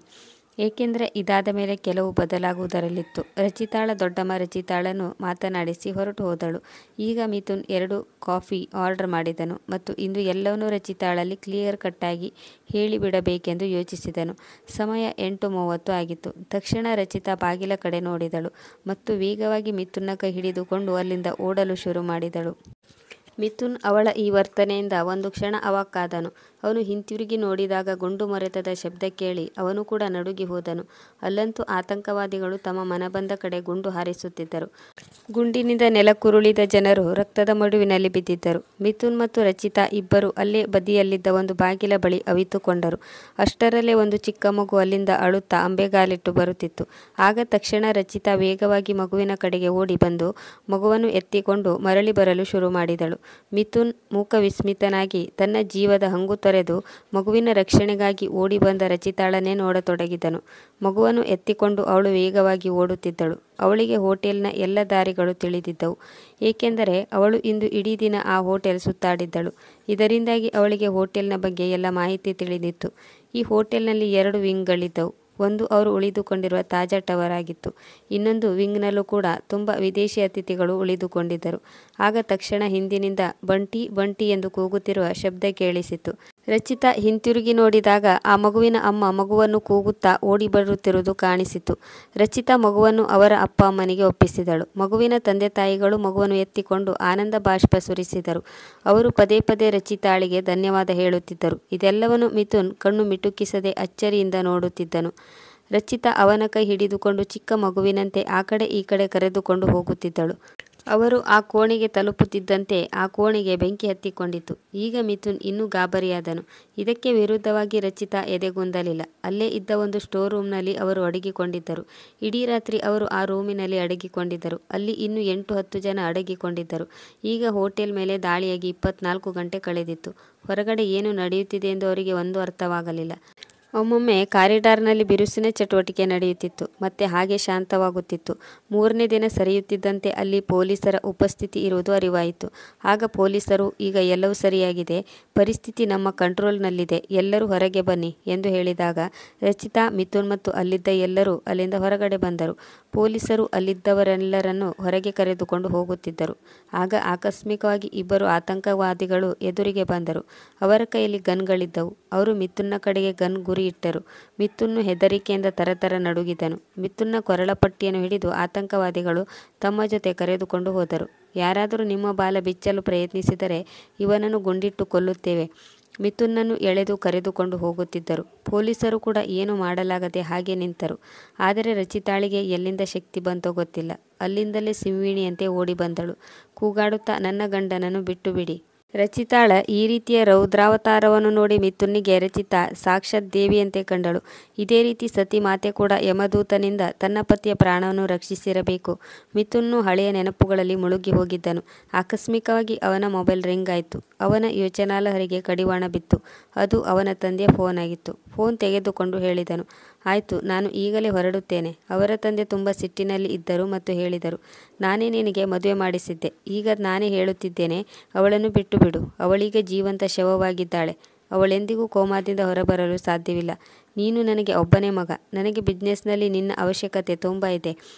A: ಏಕೆಂದರೆ ಇದಾದ ಮೇಲೆ ಕೆಲವು ಬದಲಾಗುವುದರಲ್ಲಿತ್ತು. ರಚಿತಾಳ ದೊಡ್ಡಮ್ಮ ರಚಿತಾಳನ್ನು ಮಾತನಾಡಿಸಿ ಹೊರಟು ಹೋದಳು. ಈಗ ಮಿಥುನ್ 2 ಕಾಫಿ ಆರ್ಡರ್ ಮಾಡಿದನು ಮತ್ತು ಇಂದು ಎಲ್ಲವನ್ನೂ ರಚಿತಾಳಲ್ಲಿ ಕ್ಲಿಯರ್ ಕಟ್ಟಾಗಿ ಹೇಳಿಬಿಡಬೇಕೆಂದು ಯೋಚಿಸಿದನು. ಸಮಯ 8:30 ಆಗಿತ್ತು. ತಕ್ಷಣ ರಚಿತಾ ಬಾಗಿಲ ಕಡೆ ನೋಡಿದಳು ಮತ್ತು ವೇಗವಾಗಿ ಮಿಥುನ್ನ ಕೈ ಹಿಡಿದುಕೊಂಡು ಅಲ್ಲಿಂದ ಓಡಲು ಶುರು ಮಾಡಿದಳು. ಮಿಥುನ್ ಅವಳ ಈ ವರ್ತನೆಯಿಂದ ಒಂದು ಕ್ಷಣ ಅವಾಕ್ಕಾದನು. ಅವನು ಹಿಂತಿರುಗಿ ನೋಡಿದಾಗ ಗುಂಡು ಮೊರೆತದ ಶಬ್ದ ಕೇಳಿ ಅವನು ಕೂಡ ನಡುಗಿ ಹೋದನು. ಅಲ್ಲಂತೂ ಆತಂಕವಾದಿಗಳು ತಮ್ಮ ಮನಬಂದ ಕಡೆ ಗುಂಡು ಹಾರಿಸುತ್ತಿದ್ದರು. ಗುಂಡಿನಿಂದ ನೆಲಕ್ಕುರುಳಿದ ಜನರು ರಕ್ತದ ಮಡುವಿನಲ್ಲಿ ಬಿದ್ದಿದ್ದರು. ಮಿಥುನ್ ಮತ್ತು ರಚಿತಾ ಇಬ್ಬರು ಅಲ್ಲೇ ಬದಿಯಲ್ಲಿದ್ದ ಒಂದು ಬಾಗಿಲ ಬಳಿ ಅವಿತುಕೊಂಡರು. ಅಷ್ಟರಲ್ಲೇ ಒಂದು ಚಿಕ್ಕ ಮಗು ಅಲ್ಲಿಂದ ಅಳುತ್ತಾ ಅಂಬೆಗಾಲಿಟ್ಟು ಬರುತ್ತಿತ್ತು. ಆಗ ತಕ್ಷಣ ರಚಿತಾ ವೇಗವಾಗಿ ಮಗುವಿನ ಕಡೆಗೆ ಓಡಿ ಬಂದು ಮಗುವನ್ನು ಎತ್ತಿಕೊಂಡು ಮರಳಿ ಬರಲು ಶುರು ಮಾಡಿದಳು. ಮಿಥುನ್ ಮೂಕ ವಿಸ್ಮಿತನಾಗಿ ತನ್ನ ಜೀವದ ಹಂಗು ತೊರೆದು ಮಗುವಿನ ರಕ್ಷಣೆಗಾಗಿ ಓಡಿ ಬಂದ ರಚಿತಾಳನ್ನೇ ನೋಡತೊಡಗಿದನು. ಮಗುವನ್ನು ಎತ್ತಿಕೊಂಡು ಅವಳು ವೇಗವಾಗಿ ಓಡುತ್ತಿದ್ದಳು. ಅವಳಿಗೆ ಹೋಟೆಲ್ನ ಎಲ್ಲ ದಾರಿಗಳು ತಿಳಿದಿದ್ದವು. ಏಕೆಂದರೆ ಅವಳು ಇಂದು ಇಡೀ ದಿನ ಆ ಹೋಟೆಲ್ ಸುತ್ತಾಡಿದ್ದಳು. ಇದರಿಂದಾಗಿ ಅವಳಿಗೆ ಹೋಟೆಲ್ನ ಬಗ್ಗೆ ಎಲ್ಲ ಮಾಹಿತಿ ತಿಳಿದಿತ್ತು. ಈ ಹೋಟೆಲ್ನಲ್ಲಿ 2 ವಿಂಗ್ಗಳಿದ್ದವು. ಒಂದು ಅವರು ಉಳಿದುಕೊಂಡಿರುವ ತಾಜಾ ಟವರ್ ಆಗಿತ್ತು. ಇನ್ನೊಂದು ವಿಂಗ್ನಲ್ಲೂ ಕೂಡ ತುಂಬ ವಿದೇಶಿ ಅತಿಥಿಗಳು ಉಳಿದುಕೊಂಡಿದ್ದರು. ಆಗ ತಕ್ಷಣ ಹಿಂದಿನಿಂದ ಬಂಟಿ ಬಂಟಿ ಎಂದು ಕೂಗುತ್ತಿರುವ ಶಬ್ದ ಕೇಳಿಸಿತು. ರಚಿತಾ ಹಿಂತಿರುಗಿ ನೋಡಿದಾಗ ಆ ಮಗುವಿನ ಅಮ್ಮ ಮಗುವನ್ನು ಕೂಗುತ್ತಾ ಓಡಿ ಬರುತ್ತಿರುವುದು ಕಾಣಿಸಿತು. ರಚಿತಾ ಮಗುವನ್ನು ಅವರ ಅಪ್ಪ ಅಮ್ಮನಿಗೆ ಒಪ್ಪಿಸಿದಳು. ಮಗುವಿನ ತಂದೆ ತಾಯಿಗಳು ಮಗುವನ್ನು ಎತ್ತಿಕೊಂಡು ಆನಂದ ಬಾಷ್ಪ ಸುರಿಸಿದರು. ಅವರು ಪದೇ ಪದೇ ರಚಿತಾಳಿಗೆ ಧನ್ಯವಾದ ಹೇಳುತ್ತಿದ್ದರು. ಇದೆಲ್ಲವನ್ನು ಮಿಥುನ್ ಕಣ್ಣು ಮಿಟುಕಿಸದೆ ಅಚ್ಚರಿಯಿಂದ ನೋಡುತ್ತಿದ್ದನು. ರಚಿತಾ ಅವನ ಕೈ ಹಿಡಿದುಕೊಂಡು ಚಿಕ್ಕ ಮಗುವಿನಂತೆ ಆ ಕಡೆ ಈ ಕಡೆ ಕರೆದುಕೊಂಡು ಹೋಗುತ್ತಿದ್ದಳು. ಅವರು ಆ ಕೋಣೆಗೆ ತಲುಪುತ್ತಿದ್ದಂತೆ ಆ ಕೋಣೆಗೆ ಬೆಂಕಿ ಹತ್ತಿಕೊಂಡಿತು. ಈಗ ಮಿಥುನ್ ಇನ್ನೂ ಗಾಬರಿಯಾದನು. ಇದಕ್ಕೆ ವಿರುದ್ಧವಾಗಿ ರಚಿತಾ ಎದೆಗುಂದಲಿಲ್ಲ. ಅಲ್ಲೇ ಇದ್ದ ಒಂದು ಸ್ಟೋರ್ ರೂಮ್ನಲ್ಲಿ ಅವರು ಅಡಗಿಕೊಂಡಿದ್ದರು. ಇಡೀ ರಾತ್ರಿ ಅವರು ಆ ರೂಮಿನಲ್ಲಿ ಅಡಗಿಕೊಂಡಿದ್ದರು. ಅಲ್ಲಿ ಇನ್ನೂ 8-10 ಜನ ಅಡಗಿಕೊಂಡಿದ್ದರು. ಈಗ ಹೋಟೆಲ್ ಮೇಲೆ ದಾಳಿಯಾಗಿ 24 ಗಂಟೆ ಕಳೆದಿತ್ತು. ಹೊರಗಡೆ ಏನು ನಡೆಯುತ್ತಿದೆ ಎಂದು ಅವರಿಗೆ ಒಂದು ಅರ್ಥವಾಗಲಿಲ್ಲ. ಒಮ್ಮೊಮ್ಮೆ ಕಾರಿಡಾರ್ನಲ್ಲಿ ಬಿರುಸಿನ ಚಟುವಟಿಕೆ ನಡೆಯುತ್ತಿತ್ತು. ಮತ್ತೆ ಹಾಗೆ ಶಾಂತವಾಗುತ್ತಿತ್ತು. 3ನೇ ದಿನ ಸರಿಯುತ್ತಿದ್ದಂತೆ ಅಲ್ಲಿ ಪೊಲೀಸರ ಉಪಸ್ಥಿತಿ ಇರುವುದು ಅರಿವಾಯಿತು. ಆಗ ಪೊಲೀಸರು, ಈಗ ಎಲ್ಲವೂ ಸರಿಯಾಗಿದೆ, ಪರಿಸ್ಥಿತಿ ನಮ್ಮ ಕಂಟ್ರೋಲ್ನಲ್ಲಿದೆ, ಎಲ್ಲರೂ ಹೊರಗೆ ಬನ್ನಿ ಎಂದು ಹೇಳಿದಾಗ ರಚಿತಾ, ಮಿಥುನ್ ಮತ್ತು ಅಲ್ಲಿದ್ದ ಎಲ್ಲರೂ ಅಲ್ಲಿಂದ ಹೊರಗಡೆ ಬಂದರು. ಪೊಲೀಸರು ಅಲ್ಲಿದ್ದವರೆಲ್ಲರನ್ನು ಹೊರಗೆ ಕರೆದುಕೊಂಡು ಹೋಗುತ್ತಿದ್ದರು. ಆಗ ಆಕಸ್ಮಿಕವಾಗಿ 2 ಆತಂಕವಾದಿಗಳು ಎದುರಿಗೆ ಬಂದರು. ಅವರ ಕೈಯಲ್ಲಿ ಗನ್ಗಳಿದ್ದವು. ಅವರು ಮಿಥುನ್ನ ಕಡೆಗೆ ಗನ್ ಗುರಿ ಇಟ್ಟರು. ಮಿಥುನ್ನು ಹೆದರಿಕೆಯಿಂದ ತರತರ ನಡುಗಿದನು. ಮಿಥುನ್ನ ಕೊರಳ ಪಟ್ಟಿಯನ್ನು ಹಿಡಿದು ಆತಂಕವಾದಿಗಳು ತಮ್ಮ ಜೊತೆ ಕರೆದುಕೊಂಡು ಹೋದರು. ಯಾರಾದರೂ ನಿಮ್ಮ ಬಾಲ ಬಿಚ್ಚಲು ಪ್ರಯತ್ನಿಸಿದರೆ ಇವನನ್ನು ಗುಂಡಿಟ್ಟು ಕೊಲ್ಲುತ್ತೇವೆ. ಮಿಥುನ್ನನ್ನು ಎಳೆದು ಕರೆದುಕೊಂಡು ಹೋಗುತ್ತಿದ್ದರು. ಪೊಲೀಸರು ಕೂಡ ಏನು ಮಾಡಲಾಗದೆ ಹಾಗೆ ನಿಂತರು. ಆದರೆ ರಚಿತಾಳಿಗೆ ಎಲ್ಲಿಂದ ಶಕ್ತಿ ಬಂತೋ ಗೊತ್ತಿಲ್ಲ. ಅಲ್ಲಿಂದಲೇ ಸಿಂಹಿಣಿಯಂತೆ ಓಡಿ ಬಂದಳು, ಕೂಗಾಡುತ್ತಾ, ನನ್ನ ಗಂಡನನ್ನು ಬಿಟ್ಟು ಬಿಡಿ. ರಚಿತಾಳ ಈ ರೀತಿಯ ರೌದ್ರಾವತಾರವನ್ನು ನೋಡಿ ಮಿಥುನ್ನಿಗೆ ರಚಿತಾ ಸಾಕ್ಷಾತ್ ದೇವಿಯಂತೆ ಕಂಡಳು. ಇದೇ ರೀತಿ ಸತಿ ಮಾತೆ ಕೂಡ ಯಮದೂತನಿಂದ ತನ್ನ ಪತಿಯ ಪ್ರಾಣವನ್ನು ರಕ್ಷಿಸಿರಬೇಕು. ಮಿಥುನ್ನು ಹಳೆಯ ನೆನಪುಗಳಲ್ಲಿ ಮುಳುಗಿ ಹೋಗಿದ್ದನು. ಆಕಸ್ಮಿಕವಾಗಿ ಅವನ ಮೊಬೈಲ್ ರಿಂಗ್ ಆಯಿತು. ಅವನ ಯೋಚನಾಲಹರಿಗೆ ಕಡಿವಾಣ ಬಿತ್ತು. ಅದು ಅವನ ತಂದೆಯ ಫೋನ್ ಆಗಿತ್ತು. ಫೋನ್ ತೆಗೆದುಕೊಂಡು ಹೇಳಿದನು, ಆಯಿತು, ನಾನು ಈಗಲೇ ಹೊರಡುತ್ತೇನೆ. ಅವರ ತಂದೆ ತುಂಬ ಸಿಟ್ಟಿನಲ್ಲಿ ಇದ್ದರು ಮತ್ತು ಹೇಳಿದರು, ನಾನೇ ನಿನಗೆ ಮದುವೆ ಮಾಡಿಸಿದ್ದೆ. ಈಗ ನಾನೇ ಹೇಳುತ್ತಿದ್ದೇನೆ, ಅವಳನ್ನು ಬಿಟ್ಟು ಬಿಡು. ಅವಳೀಗ ಜೀವಂತ ಶವವಾಗಿದ್ದಾಳೆ. ಅವಳೆಂದಿಗೂ ಕೋಮಾದಿಂದ ಹೊರಬರಲು ಸಾಧ್ಯವಿಲ್ಲ. ನೀನು ನನಗೆ ಒಬ್ಬನೇ ಮಗ. ನನಗೆ ಬಿಸ್ನೆಸ್ನಲ್ಲಿ ನಿನ್ನ ಅವಶ್ಯಕತೆ ತುಂಬ ಇದೆ.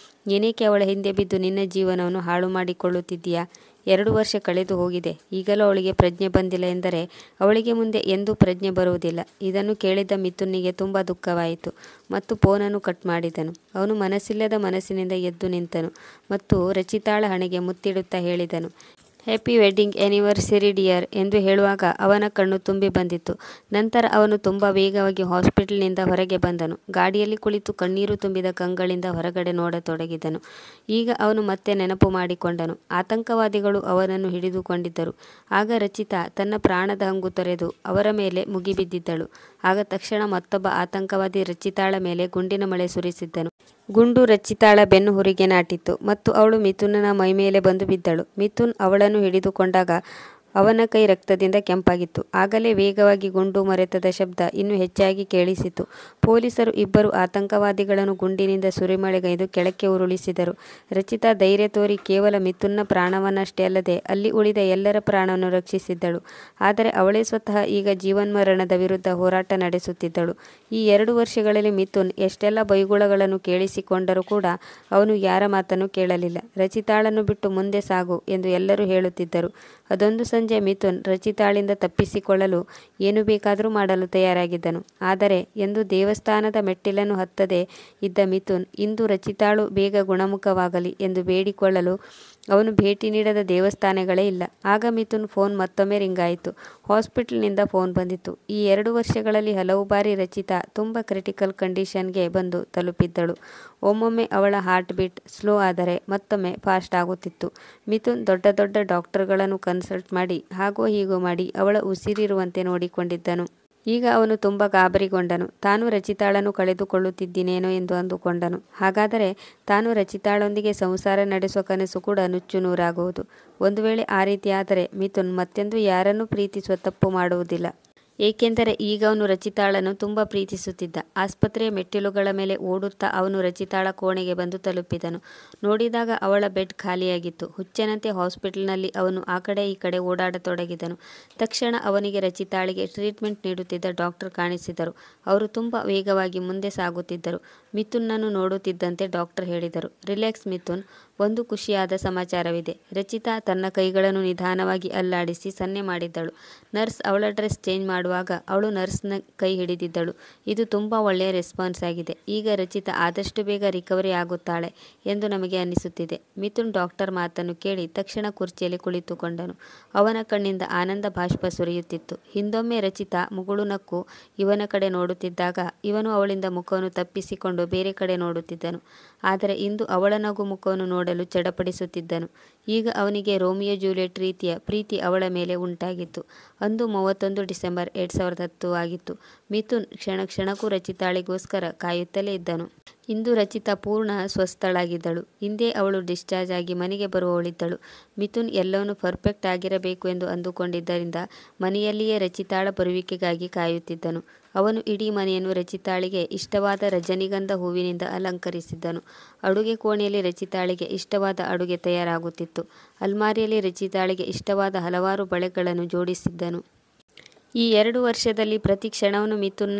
A: ಏನೇಕೆ ಅವಳ ಹಿಂದೆ ಬಿದ್ದು ನಿನ್ನ ಜೀವನವನ್ನು ಹಾಳು ಮಾಡಿಕೊಳ್ಳುತ್ತಿದ್ದೀಯಾ? 2 ವರ್ಷ ಕಳೆದು ಹೋಗಿದೆ. ಈಗಲೂ ಅವಳಿಗೆ ಪ್ರಜ್ಞೆ ಬಂದಿಲ್ಲ ಎಂದರೆ ಅವಳಿಗೆ ಮುಂದೆ ಎಂದೂ ಪ್ರಜ್ಞೆ ಬರುವುದಿಲ್ಲ. ಇದನ್ನು ಕೇಳಿದ ಮಿಥುನ್ನಿಗೆ ತುಂಬ ದುಃಖವಾಯಿತು ಮತ್ತು ಫೋನನ್ನು ಕಟ್ ಮಾಡಿದನು. ಅವನು ಮನಸ್ಸಿಲ್ಲದ ಮನಸ್ಸಿನಿಂದ ಎದ್ದು ನಿಂತನು ಮತ್ತು ರಚಿತಾಳ ಹಣೆಗೆ ಮುತ್ತಿಡುತ್ತಾ ಹೇಳಿದನು, ಹ್ಯಾಪಿ ವೆಡ್ಡಿಂಗ್ ಆ್ಯನಿವರ್ಸರಿ ಡಿಯರ್ ಎಂದು ಹೇಳುವಾಗ ಅವನ ಕಣ್ಣು ತುಂಬಿ ಬಂದಿತ್ತು. ನಂತರ ಅವನು ತುಂಬ ವೇಗವಾಗಿ ಹಾಸ್ಪಿಟಲ್ನಿಂದ ಹೊರಗೆ ಬಂದನು. ಗಾಡಿಯಲ್ಲಿ ಕುಳಿತು ಕಣ್ಣೀರು ತುಂಬಿದ ಕಂಗಳಿಂದ ಹೊರಗಡೆ ನೋಡತೊಡಗಿದನು. ಈಗ ಅವನು ಮತ್ತೆ ನೆನಪು ಮಾಡಿಕೊಂಡನು. ಆತಂಕವಾದಿಗಳು ಅವನನ್ನು ಹಿಡಿದುಕೊಂಡಿದ್ದರು. ಆಗ ರಚಿತಾ ತನ್ನ ಪ್ರಾಣದ ಹಂಗು ತೊರೆದು ಅವರ ಮೇಲೆ ಮುಗಿಬಿದ್ದಿದ್ದಳು. ಆಗ ತಕ್ಷಣ ಮತ್ತೊಬ್ಬ ಆತಂಕವಾದಿ ರಚಿತಾಳ ಮೇಲೆ ಗುಂಡಿನ ಮಳೆ ಸುರಿಸಿದ್ದನು. ಗುಂಡು ರಚಿತಾಳ ಬೆನ್ನು ಹುರಿಗೆ ನಾಟಿತ್ತು ಮತ್ತು ಅವಳು ಮಿಥುನನ ಮೈಮೇಲೆ ಬಂದು ಬಿದ್ದಳು. ಮಿಥುನ್ ಅವಳನ್ನು ಹಿಡಿದುಕೊಂಡಾಗ ಅವನ ಕೈ ರಕ್ತದಿಂದ ಕೆಂಪಾಗಿತ್ತು. ಆಗಲೇ ವೇಗವಾಗಿ ಗುಂಡು ಮರೆತದ ಶಬ್ದ ಇನ್ನೂ ಹೆಚ್ಚಾಗಿ ಕೇಳಿಸಿತು. ಪೊಲೀಸರು ಇಬ್ಬರು ಆತಂಕವಾದಿಗಳನ್ನು ಗುಂಡಿನಿಂದ ಸುರಿಮಳೆಗೈದು ಕೆಳಕ್ಕೆ ಉರುಳಿಸಿದರು. ರಚಿತಾ ಧೈರ್ಯ ತೋರಿ ಕೇವಲ ಮಿಥುನ್ನ ಪ್ರಾಣವನ್ನಷ್ಟೇ ಅಲ್ಲದೆ ಅಲ್ಲಿ ಉಳಿದ ಎಲ್ಲರ ಪ್ರಾಣವನ್ನು ರಕ್ಷಿಸಿದ್ದಳು. ಆದರೆ ಅವಳೇ ಸ್ವತಃ ಈಗ ಜೀವನ್ಮರಣದ ವಿರುದ್ಧ ಹೋರಾಟ ನಡೆಸುತ್ತಿದ್ದಳು. ಈ 2 ವರ್ಷಗಳಲ್ಲಿ ಮಿಥುನ್ ಎಷ್ಟೆಲ್ಲ ಬೈಗುಳಗಳನ್ನು ಕೇಳಿಸಿಕೊಂಡರೂ ಕೂಡ ಅವನು ಯಾರ ಮಾತನ್ನು ಕೇಳಲಿಲ್ಲ. ರಚಿತಾಳನ್ನು ಬಿಟ್ಟು ಮುಂದೆ ಸಾಗು ಎಂದು ಎಲ್ಲರೂ ಹೇಳುತ್ತಿದ್ದರು. ಅದೊಂದು ಸಂಜೆ ಮಿಥುನ್ ರಚಿತಾಳಿಂದ ತಪ್ಪಿಸಿಕೊಳ್ಳಲು ಏನು ಬೇಕಾದರೂ ಮಾಡಲು ತಯಾರಾಗಿದ್ದನು. ಆದರೆ ಎಂದು ದೇವಸ್ಥಾನದ ಮೆಟ್ಟಿಲನ್ನು ಹತ್ತದೇ ಇದ್ದ ಮಿಥುನ್ ಇಂದು ರಚಿತಾಳು ಬೇಗ ಗುಣಮುಖವಾಗಲಿ ಎಂದು ಬೇಡಿಕೊಳ್ಳಲು ಅವನು ಭೇಟಿ ನೀಡದ ದೇವಸ್ಥಾನಗಳೇ ಇಲ್ಲ. ಆಗ ಮಿಥುನ್ ಫೋನ್ ಮತ್ತೊಮ್ಮೆ ರಿಂಗ್ ಆಯಿತು. ಹಾಸ್ಪಿಟಲ್ನಿಂದ ಫೋನ್ ಬಂದಿತ್ತು. ಈ 2 ವರ್ಷಗಳಲ್ಲಿ ಹಲವು ಬಾರಿ ರಚಿತಾ ತುಂಬ ಕ್ರಿಟಿಕಲ್ ಕಂಡೀಷನ್ಗೆ ಬಂದು ತಲುಪಿದ್ದಳು. ಒಮ್ಮೊಮ್ಮೆ ಅವಳ ಹಾರ್ಟ್ ಬೀಟ್ ಸ್ಲೋ ಆದರೆ ಮತ್ತೊಮ್ಮೆ ಫಾಸ್ಟ್ ಆಗುತ್ತಿತ್ತು. ಮಿಥುನ್ ದೊಡ್ಡ ದೊಡ್ಡ ಡಾಕ್ಟರ್ಗಳನ್ನು ಕನ್ಸಲ್ಟ್ ಮಾಡಿ ಹಾಗೋ ಹೀಗೋ ಮಾಡಿ ಅವಳ ಉಸಿರಿರುವಂತೆ ನೋಡಿಕೊಂಡಿದ್ದನು. ಈಗ ಅವನು ತುಂಬ ಗಾಬರಿಗೊಂಡನು. ತಾನು ರಚಿತಾಳನ್ನು ಕಳೆದುಕೊಳ್ಳುತ್ತಿದ್ದೀನೇನೋ ಎಂದು ಅಂದುಕೊಂಡನು. ಹಾಗಾದರೆ ತಾನು ರಚಿತಾಳೊಂದಿಗೆ ಸಂಸಾರ ನಡೆಸುವ ಕನಸು ಕೂಡ ನುಚ್ಚು ನೂರಾಗುವುದು. ಒಂದು ವೇಳೆ ಆ ರೀತಿಯಾದರೆ ಮಿಥುನ್ ಮತ್ತೆಂದೂ ಯಾರನ್ನೂ ಪ್ರೀತಿಸುವ ತಪ್ಪು ಮಾಡುವುದಿಲ್ಲ. ಏಕೆಂದರೆ ಈಗ ಅವನು ರಚಿತಾಳನ್ನು ತುಂಬ ಪ್ರೀತಿಸುತ್ತಿದ್ದ. ಆಸ್ಪತ್ರೆಯ ಮೆಟ್ಟಿಲುಗಳ ಮೇಲೆ ಓಡುತ್ತಾ ಅವನು ರಚಿತಾಳ ಕೋಣೆಗೆ ಬಂದು ತಲುಪಿದನು. ನೋಡಿದಾಗ ಅವಳ ಬೆಡ್ ಖಾಲಿಯಾಗಿತ್ತು. ಹುಚ್ಚನಂತೆ ಹಾಸ್ಪಿಟಲ್ನಲ್ಲಿ ಅವನು ಆ ಕಡೆ ಈ ಕಡೆ ಓಡಾಡತೊಡಗಿದನು. ತಕ್ಷಣ ಅವನಿಗೆ ರಚಿತಾಳಿಗೆ ಟ್ರೀಟ್ಮೆಂಟ್ ನೀಡುತ್ತಿದ್ದ ಡಾಕ್ಟರ್ ಕಾಣಿಸಿದರು. ಅವರು ತುಂಬ ವೇಗವಾಗಿ ಮುಂದೆ ಸಾಗುತ್ತಿದ್ದರು. ಮಿಥುನ್ನನ್ನು ನೋಡುತ್ತಿದ್ದಂತೆ ಡಾಕ್ಟರ್ ಹೇಳಿದರು, ರಿಲ್ಯಾಕ್ಸ್ ಮಿಥುನ್, ಒಂದು ಖುಷಿಯಾದ ಸಮಾಚಾರವಿದೆ. ರಚಿತಾ ತನ್ನ ಕೈಗಳನ್ನು ನಿಧಾನವಾಗಿ ಅಲ್ಲಾಡಿಸಿ ಸನ್ನೆ ಮಾಡಿದ್ದಳು. ನರ್ಸ್ ಅವಳ ಡ್ರೆಸ್ ಚೇಂಜ್ ಮಾಡುವಾಗ ಅವಳು ನರ್ಸ್ನ ಕೈ ಹಿಡಿದಿದ್ದಳು. ಇದು ತುಂಬ ಒಳ್ಳೆಯ ರೆಸ್ಪಾನ್ಸ್ ಆಗಿದೆ. ಈಗ ರಚಿತಾ ಆದಷ್ಟು ಬೇಗ ರಿಕವರಿ ಆಗುತ್ತಾಳೆ ಎಂದು ನಮಗೆ ಅನ್ನಿಸುತ್ತಿದೆ. ಮಿಥುನ್ ಡಾಕ್ಟರ್ ಮಾತನ್ನು ಕೇಳಿ ತಕ್ಷಣ ಕುರ್ಚಿಯಲ್ಲಿ ಕುಳಿತುಕೊಂಡನು. ಅವನ ಕಣ್ಣಿಂದ ಆನಂದ ಬಾಷ್ಪ ಸುರಿಯುತ್ತಿತ್ತು. ಹಿಂದೊಮ್ಮೆ ರಚಿತಾ ಮುಗುಳು ನಕ್ಕು ಇವನ ಕಡೆ ನೋಡುತ್ತಿದ್ದಾಗ ಇವನು ಅವಳಿಂದ ಮುಖವನ್ನು ತಪ್ಪಿಸಿಕೊಂಡು ಬೇರೆ ಕಡೆ ನೋಡುತ್ತಿದ್ದನು. ಆದರೆ ಇಂದು ಅವಳ ನಗು ಮುಖವನ್ನು ನೋಡಲು ಚಡಪಡಿಸುತ್ತಿದ್ದನು. ಈಗ ಅವನಿಗೆ ರೋಮಿಯೋ ಜೂಲಿಯಟ್ ರೀತಿಯ ಪ್ರೀತಿ ಅವಳ ಮೇಲೆ ಉಂಟಾಗಿತ್ತು. ಅಂದು 31 ಡಿಸೆಂಬರ್ 2010 ಆಗಿತ್ತು. ಮಿಥುನ್ ಕ್ಷಣ ಕ್ಷಣಕ್ಕೂ ರಚಿತಾಳಿಗೋಸ್ಕರ ಕಾಯುತ್ತಲೇ ಇದ್ದನು. ಇಂದು ರಚಿತಾ ಪೂರ್ಣ ಸ್ವಸ್ಥಳಾಗಿದ್ದಳು. ಹಿಂದೆ ಅವಳು ಡಿಸ್ಚಾರ್ಜ್ ಆಗಿ ಮನೆಗೆ ಬರುವವಳಿದ್ದಳು. ಮಿಥುನ್ ಎಲ್ಲವನ್ನೂ ಪರ್ಫೆಕ್ಟ್ ಆಗಿರಬೇಕು ಎಂದು ಅಂದುಕೊಂಡಿದ್ದರಿಂದ ಮನೆಯಲ್ಲಿಯೇ ರಚಿತಾಳ ಬರುವಿಕೆಗಾಗಿ ಕಾಯುತ್ತಿದ್ದನು. ಅವನು ಇಡೀ ಮನೆಯನ್ನು ರಚಿತಾಳಿಗೆ ಇಷ್ಟವಾದ ರಜನಿಗಂಧ ಹೂವಿನಿಂದ ಅಲಂಕರಿಸಿದ್ದನು. ಅಡುಗೆ ಕೋಣೆಯಲ್ಲಿ ರಚಿತಾಳಿಗೆ ಇಷ್ಟವಾದ ಅಡುಗೆ ತಯಾರಾಗುತ್ತಿತ್ತು. ಅಲ್ಮಾರಿಯಲ್ಲಿ ರಚಿತಾಳಿಗೆ ಇಷ್ಟವಾದ ಹಲವಾರು ಬಳೆಗಳನ್ನು ಜೋಡಿಸಿದ್ದನು. ಈ 2 ವರ್ಷದಲ್ಲಿ ಪ್ರತಿ ಕ್ಷಣವನ್ನು ಮಿಥುನ್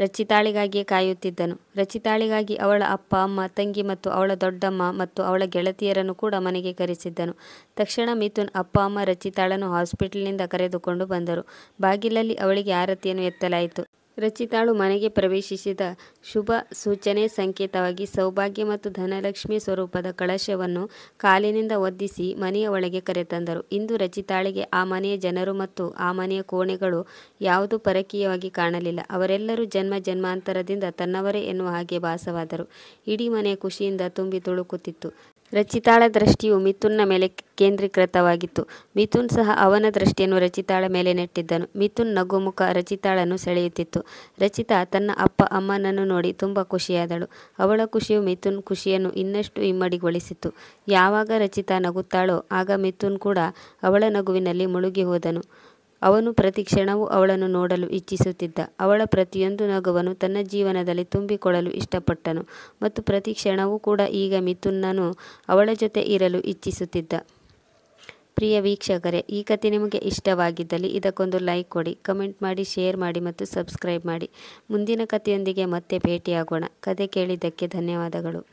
A: ರಚಿತಾಳಿಗಾಗಿಯೇ ಕಾಯುತ್ತಿದ್ದನು. ರಚಿತಾಳಿಗಾಗಿ ಅವಳ ಅಪ್ಪ, ಅಮ್ಮ, ತಂಗಿ ಮತ್ತು ಅವಳ ದೊಡ್ಡಮ್ಮ ಮತ್ತು ಅವಳ ಗೆಳತಿಯರನ್ನು ಕೂಡ ಮನೆಗೆ ಕರೆಸಿದ್ದನು. ತಕ್ಷಣ ಮಿಥುನ್ ಅಪ್ಪ ಅಮ್ಮ ರಚಿತಾಳನ್ನು ಹಾಸ್ಪಿಟಲ್ನಿಂದ ಕರೆದುಕೊಂಡು ಬಂದರು. ಬಾಗಿಲಲ್ಲಿ ಅವಳಿಗೆ ಆರತಿಯನ್ನು ಎತ್ತಲಾಯಿತು. ರಚಿತಾಳು ಮನೆಗೆ ಪ್ರವೇಶಿಸಿದ ಶುಭ ಸೂಚನೆ ಸಂಕೇತವಾಗಿ ಸೌಭಾಗ್ಯ ಮತ್ತು ಧನಲಕ್ಷ್ಮಿ ಸ್ವರೂಪದ ಕಳಶವನ್ನು ಕಾಲಿನಿಂದ ಒದ್ದಿಸಿ ಮನೆಯ ಒಳಗೆ ಕರೆತಂದರು. ಇಂದು ರಚಿತಾಳಿಗೆ ಆ ಮನೆಯ ಜನರು ಮತ್ತು ಆ ಮನೆಯ ಕೋಣೆಗಳು ಯಾವುದೂ ಪರಕೀಯವಾಗಿ ಕಾಣಲಿಲ್ಲ. ಅವರೆಲ್ಲರೂ ಜನ್ಮ ಜನ್ಮಾಂತರದಿಂದ ತನ್ನವರೇ ಎನ್ನುವ ಹಾಗೆ ಭಾಸವಾದರು. ಇಡೀ ಮನೆಯ ಖುಷಿಯಿಂದ ತುಂಬಿ ತುಳುಕುತ್ತಿತ್ತು. ರಚಿತಾಳ ದೃಷ್ಟಿಯು ಮಿಥುನ್ನ ಮೇಲೆ ಕೇಂದ್ರೀಕೃತವಾಗಿತ್ತು. ಮಿಥುನ್ ಸಹ ಅವನ ದೃಷ್ಟಿಯನ್ನು ರಚಿತಾಳ ಮೇಲೆ ನೆಟ್ಟಿದ್ದನು. ಮಿಥುನ್ ನಗುಮುಖ ರಚಿತಾಳನ್ನು ಸೆಳೆಯುತ್ತಿತ್ತು. ರಚಿತಾ ತನ್ನ ಅಪ್ಪ ಅಮ್ಮನನ್ನು ನೋಡಿ ತುಂಬ ಖುಷಿಯಾದಳು. ಅವಳ ಖುಷಿಯು ಮಿಥುನ್ ಖುಷಿಯನ್ನು ಇನ್ನಷ್ಟು ಇಮ್ಮಡಿಗೊಳಿಸಿತು. ಯಾವಾಗ ರಚಿತಾ ನಗುತ್ತಾಳೋ ಆಗ ಮಿಥುನ್ ಕೂಡ ಅವಳ ನಗುವಿನಲ್ಲಿ ಮುಳುಗಿ ಹೋದನು. ಅವನು ಪ್ರತಿ ಕ್ಷಣವೂ ಅವಳನ್ನು ನೋಡಲು ಇಚ್ಛಿಸುತ್ತಿದ್ದ. ಅವಳ ಪ್ರತಿಯೊಂದು ನಗುವನ್ನು ತನ್ನ ಜೀವನದಲ್ಲಿ ತುಂಬಿಕೊಳ್ಳಲು ಇಷ್ಟಪಟ್ಟನು ಮತ್ತು ಪ್ರತಿ ಕ್ಷಣವೂ ಕೂಡ ಈಗ ಮಿಥುನ್ನನು ಅವಳ ಜೊತೆ ಇರಲು ಇಚ್ಛಿಸುತ್ತಿದ್ದ. ಪ್ರಿಯ ವೀಕ್ಷಕರೇ, ಈ ಕತೆ ನಿಮಗೆ ಇಷ್ಟವಾಗಿದ್ದಲ್ಲಿ ಇದಕ್ಕೊಂದು ಲೈಕ್ ಕೊಡಿ, ಕಮೆಂಟ್ ಮಾಡಿ, ಶೇರ್ ಮಾಡಿ ಮತ್ತು ಸಬ್ಸ್ಕ್ರೈಬ್ ಮಾಡಿ. ಮುಂದಿನ ಕಥೆಯೊಂದಿಗೆ ಮತ್ತೆ ಭೇಟಿಯಾಗೋಣ. ಕತೆ ಕೇಳಿದ್ದಕ್ಕೆ ಧನ್ಯವಾದಗಳು.